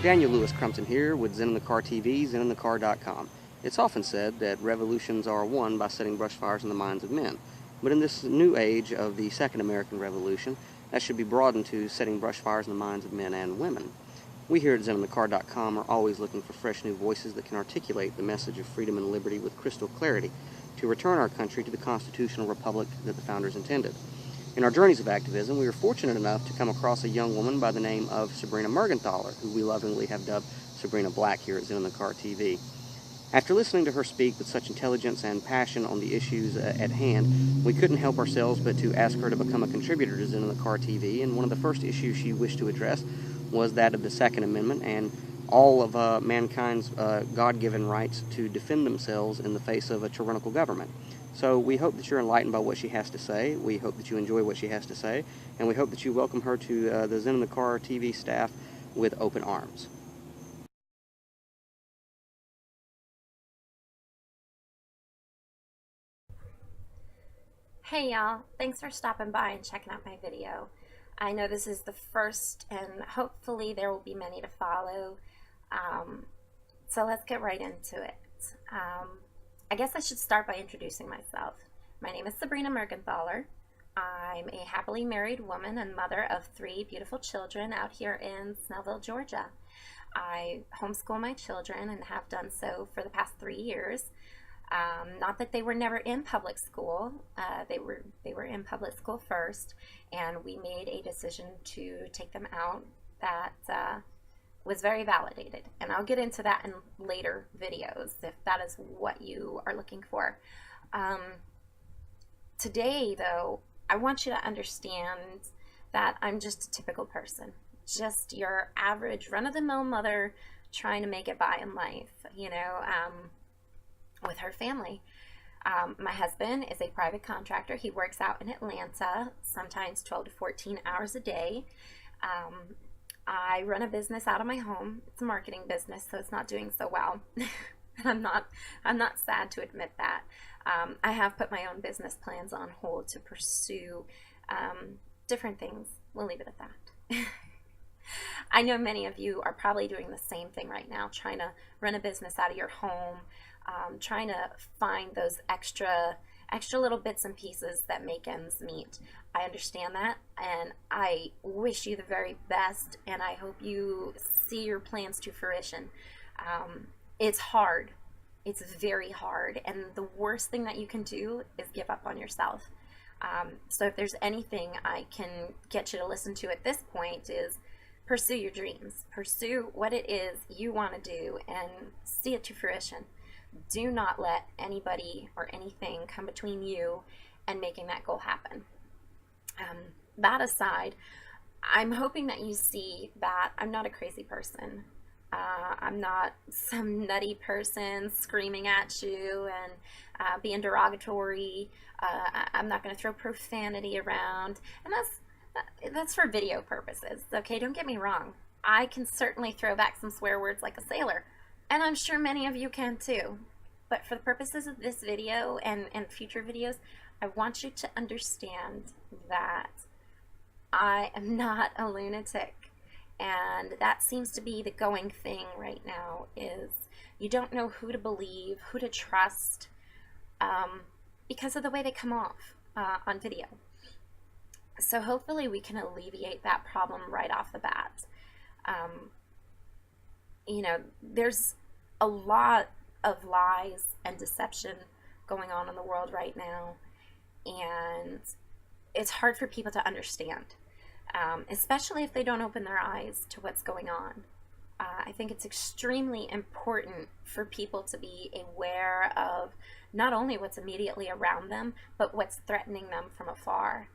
Daniel Lewis Crumpton here with Zen in the Car TV, zeninthecar.com. It's often said that revolutions are won by setting brush fires in the minds of men. But in this new age of the Second American Revolution, that should be broadened to setting brush fires in the minds of men and women. We here at zeninthecar.com are always looking for fresh new voices that can articulate the message of freedom and liberty with crystal clarity to return our country to the constitutional republic that the founders intended. In our journeys of activism, we were fortunate enough to come across a young woman by the name of Sabrina Mergenthaler, who we lovingly have dubbed Sabrina Black here at Zen in the Car TV. After listening to her speak with such intelligence and passion on the issues at hand, we couldn't help ourselves but to ask her to become a contributor to Zen in the Car TV, and one of the first issues she wished to address was that of the Second Amendment and all of mankind's God-given rights to defend themselves in the face of a tyrannical government. So we hope that you're enlightened by what she has to say. We hope that you enjoy what she has to say. And we hope that you welcome her to the Zen in the Car TV staff with open arms. Hey y'all, thanks for stopping by and checking out my video. I know this is the first and hopefully there will be many to follow. So let's get right into it. I guess I should start by introducing myself. My name is Sabrina Mergenthaler. I'm a happily married woman and mother of 3 beautiful children out here in Snellville, Georgia. I homeschool my children and have done so for the past 3 years. Not that they were never in public school. They were in public school first, and we made a decision to take them out that was very validated, and I'll get into that in later videos if that is what you are looking for. Today though, I want you to understand that I'm just a typical person, just your average run-of-the-mill mother trying to make it by in life, you know, with her family. My husband is a private contractor. He works out in Atlanta, sometimes 12 to 14 hours a day. I run a business out of my home. It's a marketing business, so it's not doing so well. I'm not sad to admit that. I have put my own business plans on hold to pursue different things. We'll leave it at that. I know many of you are probably doing the same thing right now, trying to run a business out of your home, trying to find those extra little bits and pieces that make ends meet. I understand that, and I wish you the very best, and I hope you see your plans to fruition. It's hard. It's very hard, and the worst thing that you can do is give up on yourself. So if there's anything I can get you to listen to at this point is pursue your dreams. Pursue what it is you want to do and see it to fruition. Do not let anybody or anything come between you and making that goal happen. That aside, I'm hoping that you see that I'm not a crazy person. I'm not some nutty person screaming at you and being derogatory. I'm not going to throw profanity around, and that's for video purposes. Okay, don't get me wrong. I can certainly throw back some swear words like a sailor, and I'm sure many of you can too. But for the purposes of this video and future videos, I want you to understand that I am not a lunatic. And that seems to be the going thing right now, is you don't know who to believe, who to trust, because of the way they come off on video. So hopefully we can alleviate that problem right off the bat. You know, there's a lot of lies and deception going on in the world right now, and it's hard for people to understand, especially if they don't open their eyes to what's going on. I think it's extremely important for people to be aware of not only what's immediately around them, but what's threatening them from afar.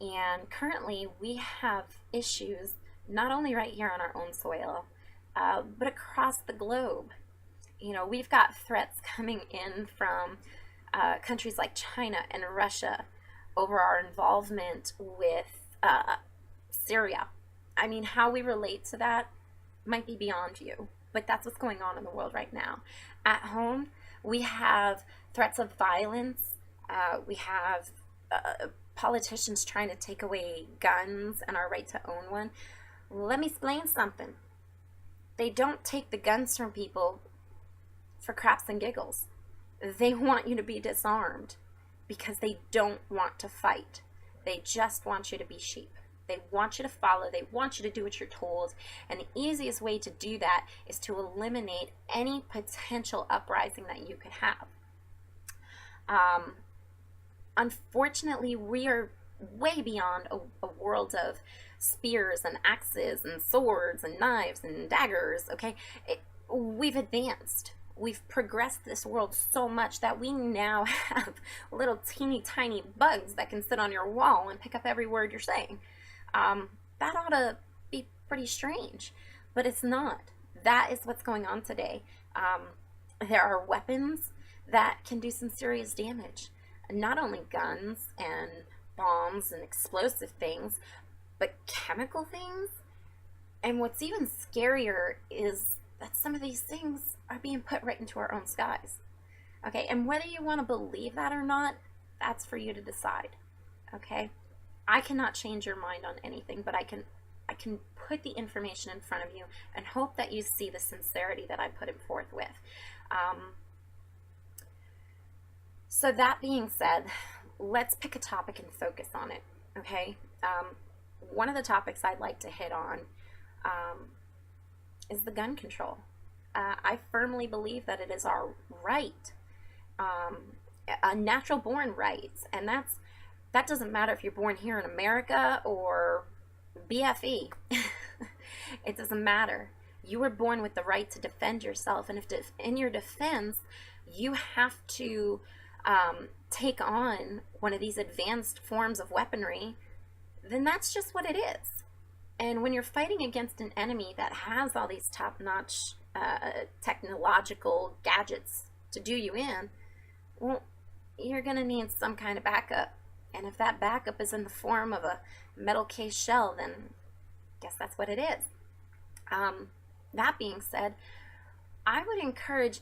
And currently we have issues not only right here on our own soil, but across the globe. You know, we've got threats coming in from countries like China and Russia over our involvement with Syria. I mean, how we relate to that might be beyond you, but that's what's going on in the world right now. At home, we have threats of violence. We have politicians trying to take away guns and our right to own one. Let me explain something. They don't take the guns from people for craps and giggles. They want you to be disarmed because they don't want to fight. They just want you to be sheep. They want you to follow. They want you to do what you're told. And the easiest way to do that is to eliminate any potential uprising that you could have. Unfortunately, we are way beyond a world of spears and axes and swords and knives and daggers, okay? We've advanced. We've progressed this world so much that we now have little teeny tiny bugs that can sit on your wall and pick up every word you're saying. That ought to be pretty strange, but it's not. That is what's going on today. There are weapons that can do some serious damage. Not only guns and bombs and explosive things, but chemical things. And what's even scarier is that some of these things are being put right into our own skies. Okay, and whether you want to believe that or not, that's for you to decide. Okay, I cannot change your mind on anything, but I can put the information in front of you and hope that you see the sincerity that I put it forth with. So that being said, let's pick a topic and focus on it, okay? One of the topics I'd like to hit on is the gun control. I firmly believe that it is our right, a natural born right, and that doesn't matter if you're born here in America or BFE. It doesn't matter. You were born with the right to defend yourself, and if in your defense you have to take on one of these advanced forms of weaponry, then that's just what it is. And when you're fighting against an enemy that has all these top-notch technological gadgets to do you in, well, you're going to need some kind of backup. And if that backup is in the form of a metal case shell, then I guess that's what it is. That being said, I would encourage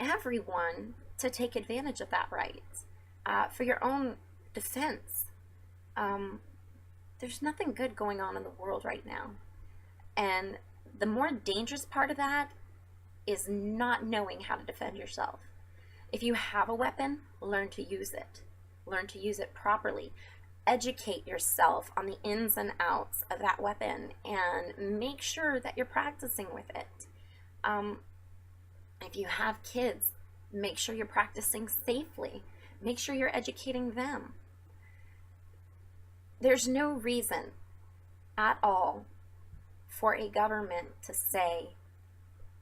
everyone to take advantage of that right for your own defense. There's nothing good going on in the world right now. And the more dangerous part of that is not knowing how to defend yourself. If you have a weapon, learn to use it. Learn to use it properly. Educate yourself on the ins and outs of that weapon and make sure that you're practicing with it. If you have kids, make sure you're practicing safely. Make sure you're educating them. There's no reason at all for a government to say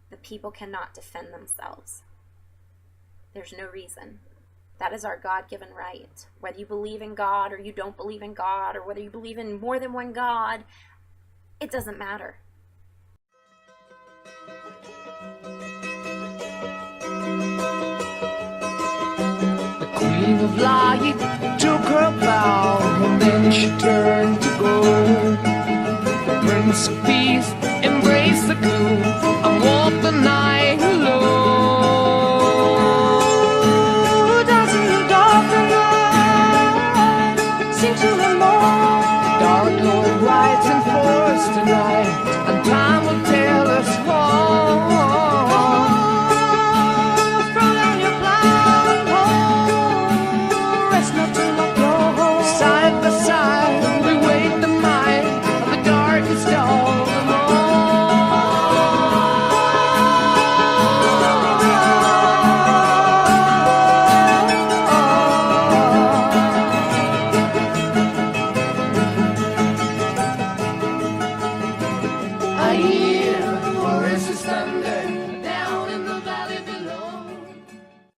the people cannot defend themselves. There's no reason. That is our God-given right. Whether you believe in God or you don't believe in God, or whether you believe in more than one God, it doesn't matter. The Queen of Light took her vow, and then she turned to gold. The Prince of Peace embraced the gloom.